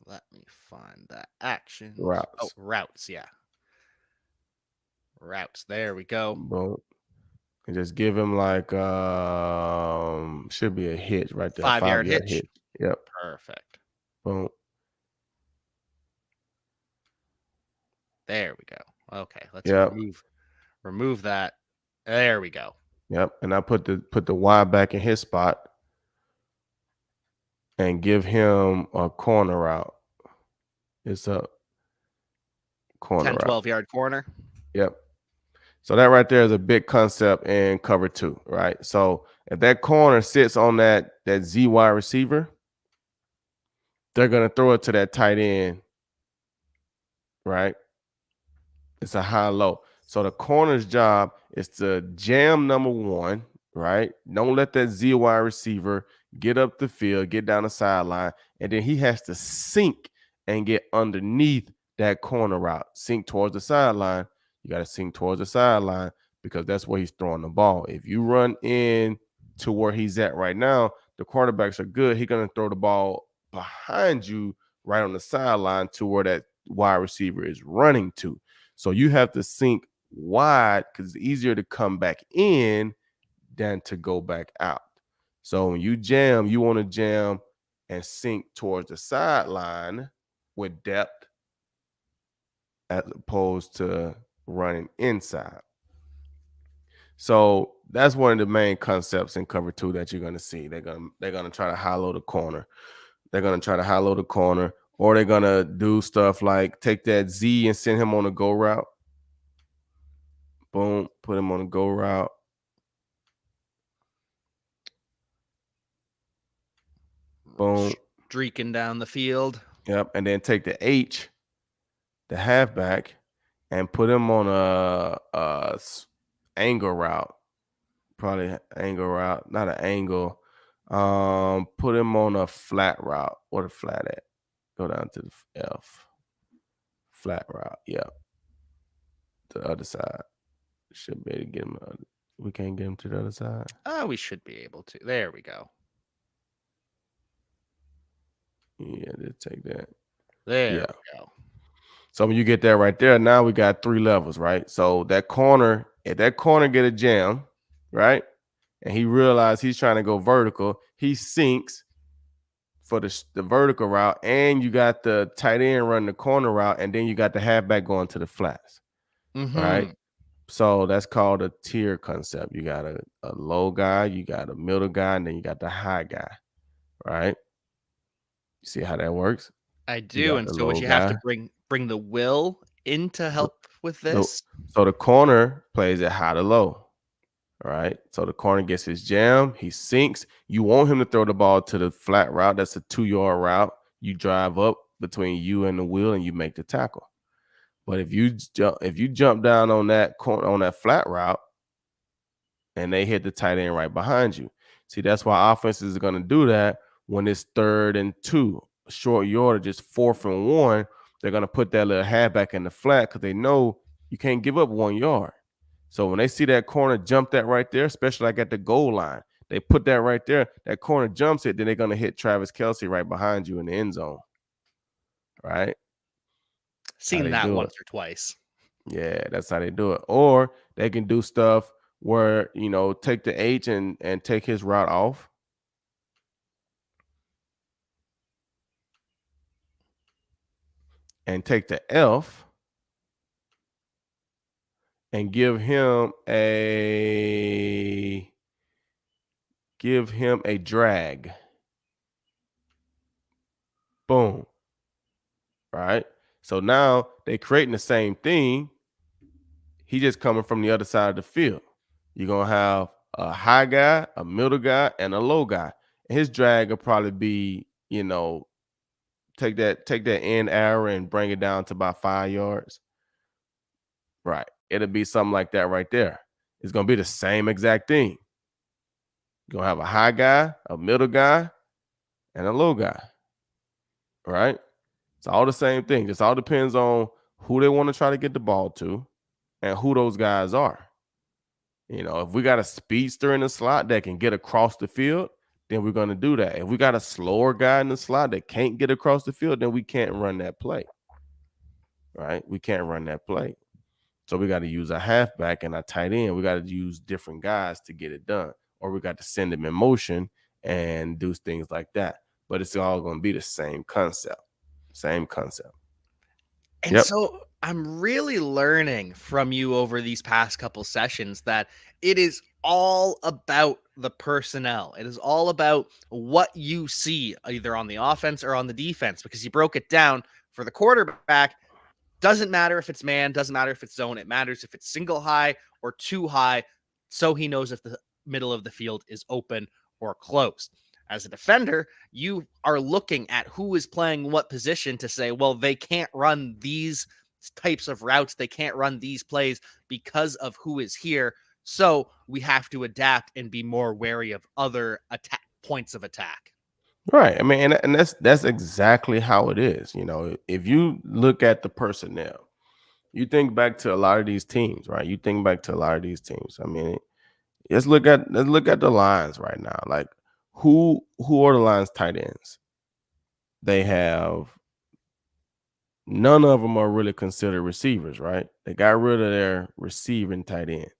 Let me find that. Actions. Oh, Routes. routes. Yeah. Routes. There we go. Boom. and just give him like should be a hitch right there, 5 yard 5 yard hitch. hitch. Yep. Perfect. Boom. There we go. Okay, let's Yep. remove that. There we go. Yep. And I put the Y back in his spot and give him a corner route. It's a corner 10, route. 12 yard corner. Yep. So that right there is a big concept in cover two, right? So if that corner sits on that ZY receiver, they're gonna throw it to that tight end, right? It's a high low. So the corner's job is to jam number one, right? Don't let that ZY receiver get up the field, get down the sideline, and then he has to sink and get underneath that corner route. Sink towards the sideline. You got to sink towards the sideline because that's where he's throwing the ball. If you run in to where he's at right now, the quarterbacks are good. He's going to throw the ball behind you right on the sideline to where that wide receiver is running to. So you have to sink wide because it's easier to come back in than to go back out. So when you jam, you want to jam and sink towards the sideline with depth as opposed to running inside. So that's one of the main concepts in cover two that you're going to see. They're gonna try to hollow the corner. They're gonna try to hollow the corner, or they're gonna do stuff like take that Z and send him on a go route. Boom, put him on a go route. Boom. Streaking down the field. Yep. And then take the H, the halfback, and put him on a angle route. Probably angle route, not an angle. Put him on a flat route. What a flat at? Go down to the F. Flat route. Yep. To the other side. Should be able to get him. We can't get him to the other side. Oh, we should be able to. There we go. Yeah, just take that. There Yeah. we go. So when you get that right there, now we got 3 levels, right? So that corner, if that corner get a jam, right? And he realized he's trying to go vertical, he sinks for the vertical route, and you got the tight end running the corner route, and then you got the halfback going to the flats, right? So that's called a tier concept. You got a low guy, you got a middle guy, and then you got the high guy, right? You see how that works? I do. And so what you have to bring the will in to help with this. So the corner plays it high to low. All right. So the corner gets his jam. He sinks. You want him to throw the ball to the flat route. That's a 2-yard route. You drive up between you and the wheel and you make the tackle. But if you jump down on that corner on that flat route and they hit the tight end right behind you. See, that's why offenses are going to do that when it's 3rd and 2, short yardage, just 4th and 1. They're going to put that little halfback in the flat because they know you can't give up 1 yard. So when they see that corner jump that right there, especially like at the goal line, they put that right there. That corner jumps it, then they're going to hit Travis Kelce right behind you in the end zone. Right? Seen that once or twice. Yeah, that's how they do it. Or they can do stuff where, take the H and take his route off. And take the F and give him a drag. Boom. Right? So now they creating the same thing. He just coming from the other side of the field. You're going to have a high guy, a middle guy, and a low guy. And his drag will probably be, take that end arrow and bring it down to about 5 yards. Right. It'll be something like that right there. It's going to be the same exact thing. You're going to have a high guy, a middle guy, and a low guy. Right? It's all the same thing. Just all depends on who they want to try to get the ball to and who those guys are. If we got a speedster in the slot that can get across the field, then we're going to do that. If we got a slower guy in the slot that can't get across the field, then we can't run that play. Right? We can't run that play. So we got to use a halfback and a tight end. We got to use different guys to get it done, or we got to send them in motion and do things like that. But it's all going to be the same concept. Same concept. And Yep. so I'm really learning from you over these past couple sessions that it is all about the personnel. It is all about what you see either on the offense or on the defense, because you broke it down for the quarterback. Doesn't matter if it's man, doesn't matter if it's zone. It matters if it's single high or too high. So he knows if the middle of the field is open or closed. As a defender, you are looking at who is playing what position to say, well, they can't run these types of routes. They can't run these plays because of who is here. So we have to adapt and be more wary of other attack points of attack. Right. I mean, and that's exactly how it is. If you look at the personnel, you think back to a lot of these teams, right? You think back to a lot of these teams. I mean, let's look at the lines right now. Like who are the lines tight ends? They have none of them are really considered receivers, right? They got rid of their receiving tight end,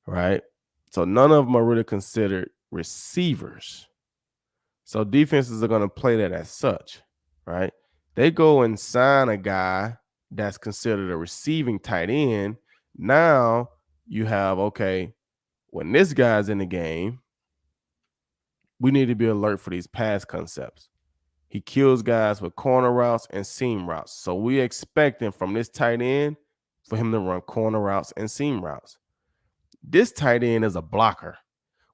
right? So none of them are really considered receivers. So defenses are going to play that as such, right? They go and sign a guy that's considered a receiving tight end. Now you have, okay, when this guy's in the game, we need to be alert for these pass concepts. He kills guys with corner routes and seam routes. So we expecting from this tight end for him to run corner routes and seam routes. This tight end is a blocker.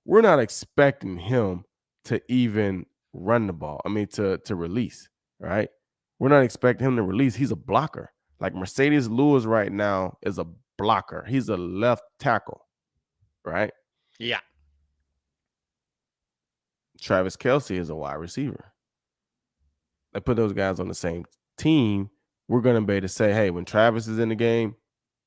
We're not expecting him to even run the ball. I mean, to release, right? We're not expecting him to release. He's a blocker. Like Mercedes Lewis right now is a blocker. He's a left tackle, right? Yeah. Travis Kelce is a wide receiver. They put those guys on the same team. We're going to be able to say, hey, when Travis is in the game,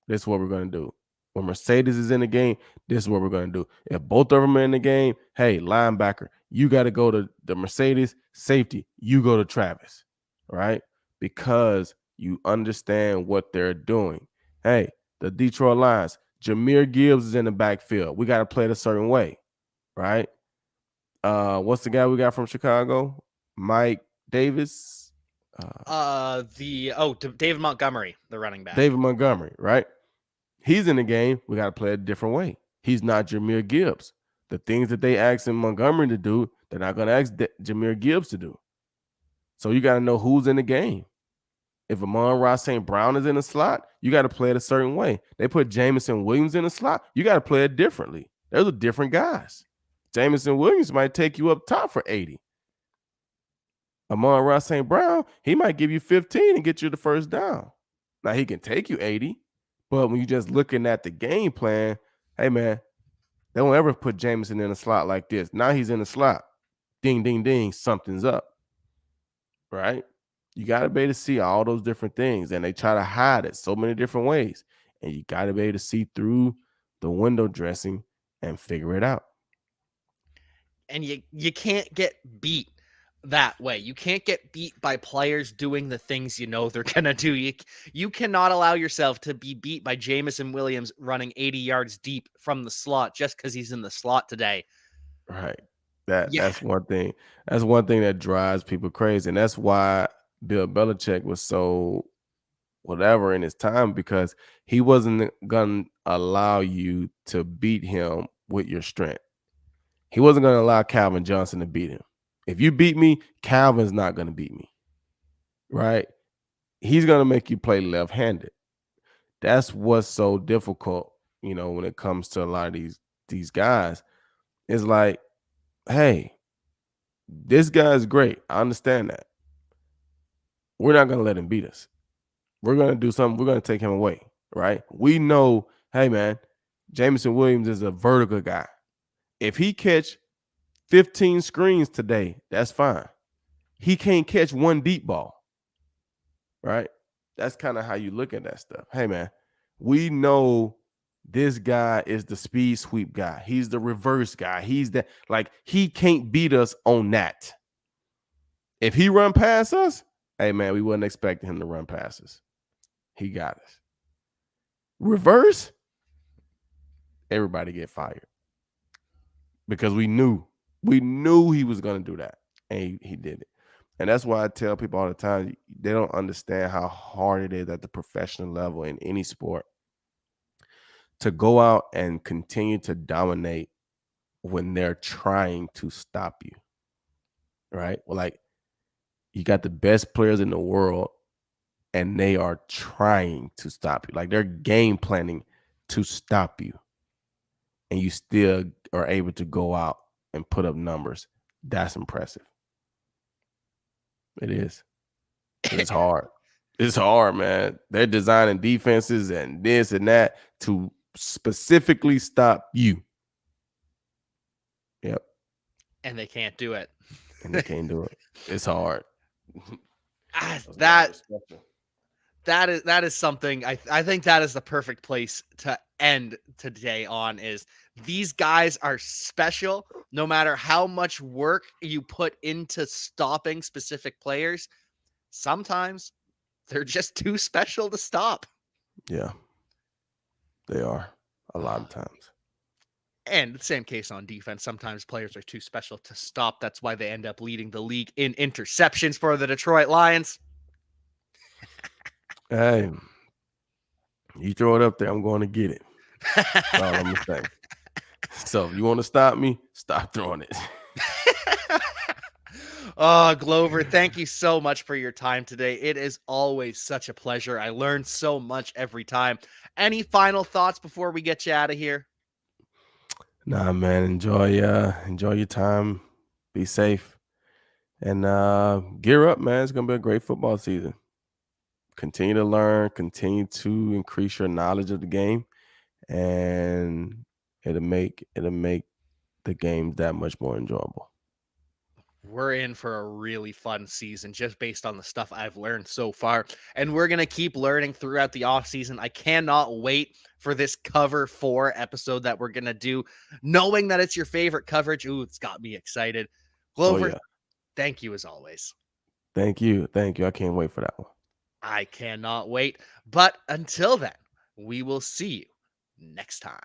this is what we're going to do. When Mercedes is in the game, this is what we're going to do. If both of them are in the game, hey, linebacker, you got to go to the Mercedes. Safety, you go to Travis, right? Because you understand what they're doing. Hey, the Detroit Lions, Jahmyr Gibbs is in the backfield. We got to play it a certain way, right? What's the guy we got from Chicago? Mike Davis. David Montgomery, the running back. David Montgomery, right? He's in the game. We got to play a different way. He's not Jahmyr Gibbs. The things that they ask in Montgomery to do, they're not going to ask Jahmyr Gibbs to do. So you got to know who's in the game. If Amon-Ra St. Brown is in the slot, you got to play it a certain way. They put Jameson Williams in the slot, you got to play it differently. Those are different guys. Jameson Williams might take you up top for 80. Amon-Ra St. Brown, he might give you 15 and get you the first down. Now, he can take you 80, but when you're just looking at the game plan, hey, man, they won't ever put Jameson in a slot like this. Now he's in the slot. Ding, ding, ding, something's up, right? You got to be able to see all those different things, and they try to hide it so many different ways, and you got to be able to see through the window dressing and figure it out. And you can't get beat that way. You can't get beat by players doing the things you know they're going to do. You cannot allow yourself to be beat by Jameson Williams running 80 yards deep from the slot just because he's in the slot today. Right. Yeah. That's one thing. That's one thing that drives people crazy. And that's why Bill Belichick was so whatever in his time, because he wasn't going to allow you to beat him with your strength. He wasn't going to allow Calvin Johnson to beat him. If you beat me, Calvin's not going to beat me, right? He's going to make you play left-handed. That's what's so difficult, when it comes to a lot of these guys. It's like, hey, this guy is great. I understand that. We're not going to let him beat us. We're going to do something. We're going to take him away, right? We know, hey, man, Jameson Williams is a vertical guy. If he catch 15 screens today, that's fine. He can't catch one deep ball, right? That's kind of how you look at that stuff. Hey, man, we know this guy is the speed sweep guy. He's the reverse guy. He's that, like, he can't beat us on that. If he run past us, hey, man, we wasn't expecting him to run past us. He got us. reverse, everybody get fired because we knew he was gonna do that, and he did it. And that's why I tell people all the time they don't understand how hard it is at the professional level in any sport to go out and continue to dominate when they're trying to stop you, right? Well, like you got the best players in the world and they are trying to stop you. Like they're game planning to stop you. And you still are able to go out and put up numbers. That's impressive. It is. 'Cause it's hard. It's hard, man. They're designing defenses and this and that to specifically stop you. Yep. And they can't do it. And they can't do it. It's hard. That's why I that respect them. that is something I think that is the perfect place to end today on. Is these guys are special no matter how much work you put into stopping specific players. Sometimes they're just too special to stop. Yeah, they are a lot of times. And the same case on defense. Sometimes players are too special to stop. That's why they end up leading the league in interceptions for the Detroit Lions. Hey, you throw it up there, I'm going to get it. That's all I'm gonna say. So if you want to stop me, stop throwing it. Oh, Glover, thank you so much for your time today. It is always such a pleasure. I learn so much every time. Any final thoughts before we get you out of here? Nah, man, enjoy your time. Be safe. And gear up, man. It's gonna be a great football season. Continue to learn, continue to increase your knowledge of the game, and it'll make the game that much more enjoyable. We're in for a really fun season just based on the stuff I've learned so far. And we're going to keep learning throughout the off season. I cannot wait for this cover 4 episode that we're going to do, knowing that it's your favorite coverage. Ooh, it's got me excited. Oh Glover, yeah. thank you as always. Thank you. Thank you. I can't wait for that one. I cannot wait. But until then, we will see you next time.